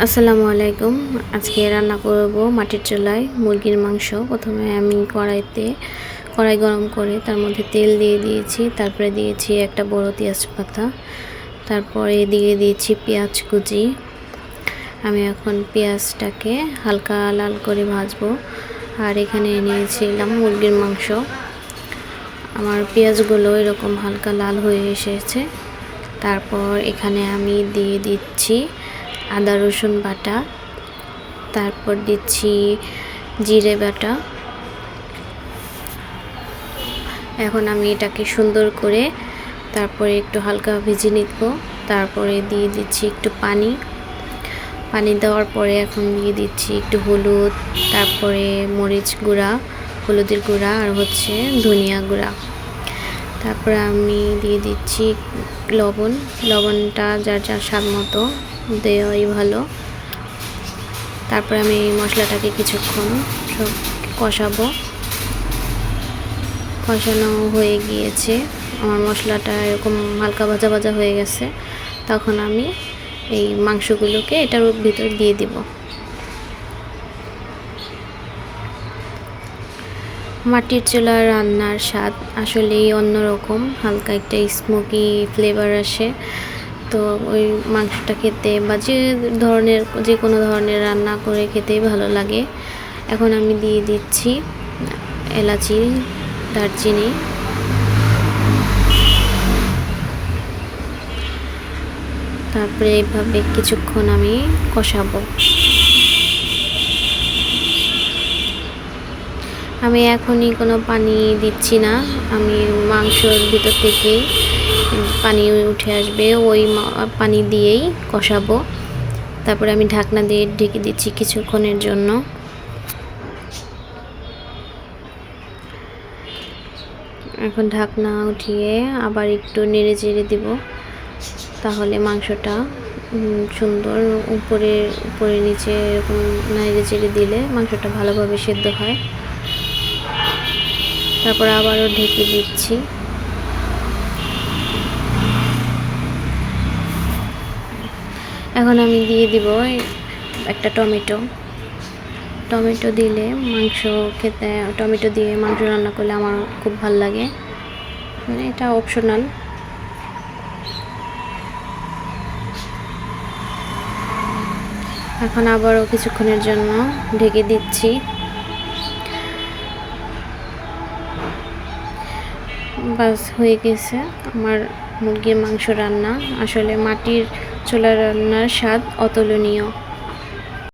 আসসালামু আলাইকুম। আজকে রান্না করব মাটির চুলায় মুরগির মাংস। প্রথমে আমি কড়াই গরম করে তার মধ্যে তেল দিয়ে দিয়েছি, তারপরে দিয়েছি একটা বড় তেজপাতা, তারপরে দিয়ে দিয়েছি পেঁয়াজ কুচি। আমি এখন পেঁয়াজটাকে হালকা লাল করে ভাজবো। আর এখানে নিয়েছিলাম মুরগির মাংস। আমার পেঁয়াজগুলো এরকম হালকা লাল হয়ে এসেছে। তারপর এখানে আমি দিয়ে দিচ্ছি আদা রসুন বাটা, তারপর দিচ্ছি জিরে বাটা। এখন আমি এটাকে সুন্দর করে তারপরে একটু হালকা ভেজে নিব। তারপরে দিয়ে দিচ্ছি একটু পানি দেওয়ার পরে এখন দিয়ে দিচ্ছি একটু হলুদ, তারপরে মরিচ গুঁড়া, হলুদের গুঁড়া আর ধনিয়া গুঁড়া। তারপরে আমি দিয়ে দিচ্ছি লবণটা যার যার স্বাদ মতো দেওয়াই ভালো। তারপরে আমি এই মশলাটাকে কিছুক্ষণ সব কষানো হয়ে গিয়েছে। আমার মশলাটা এরকম হালকা ভাজা ভাজা হয়ে গেছে। তখন আমি এই মাংসগুলোকে এটার ভিতর দিয়ে দিব। মাটির চুলার রান্নার স্বাদ আসলেই অন্যরকম, হালকা একটা স্মোকি ফ্লেভার আসে। তো ওই মাংসটা খেতে বা যে কোনো ধরনের রান্না করে খেতেই ভালো লাগে। এখন আমি দিয়ে দিচ্ছি এলাচি, দারচিনি। তারপরে এইভাবে কিছুক্ষণ আমি কষাবো। আমি এখনই কোনো পানি দিচ্ছি না, আমি মাংসর ভিতর থেকেই পানি উঠে আসবে, ওই পানি দিয়েই কষাবো। তারপরে আমি ঢাকনা দিয়ে ঢেকে দিচ্ছি কিছুক্ষণের জন্য। এখন ঢাকনা উঠিয়ে আবার একটু নেড়ে চেড়ে দিব, তাহলে মাংসটা সুন্দর উপরে নিচে এরকম নেড়ে চেড়ে দিলে মাংসটা ভালোভাবে সেদ্ধ হয়। তারপর আবারও ঢেকে দিচ্ছি। এখন আমি দিয়ে দিব একটা টমেটো দিলে টমেটো দিয়ে মাংস রান্না করলে আমার খুব ভালো লাগে, মানে এটা অপশনাল। এখন আবারও কিছুক্ষণের জন্য ঢেকে দিচ্ছি। বাস হয়ে গেছে আমার মুরগির মাংস রান্না। আসলে মাটির চুলার রান্নার স্বাদ অতুলনীয়।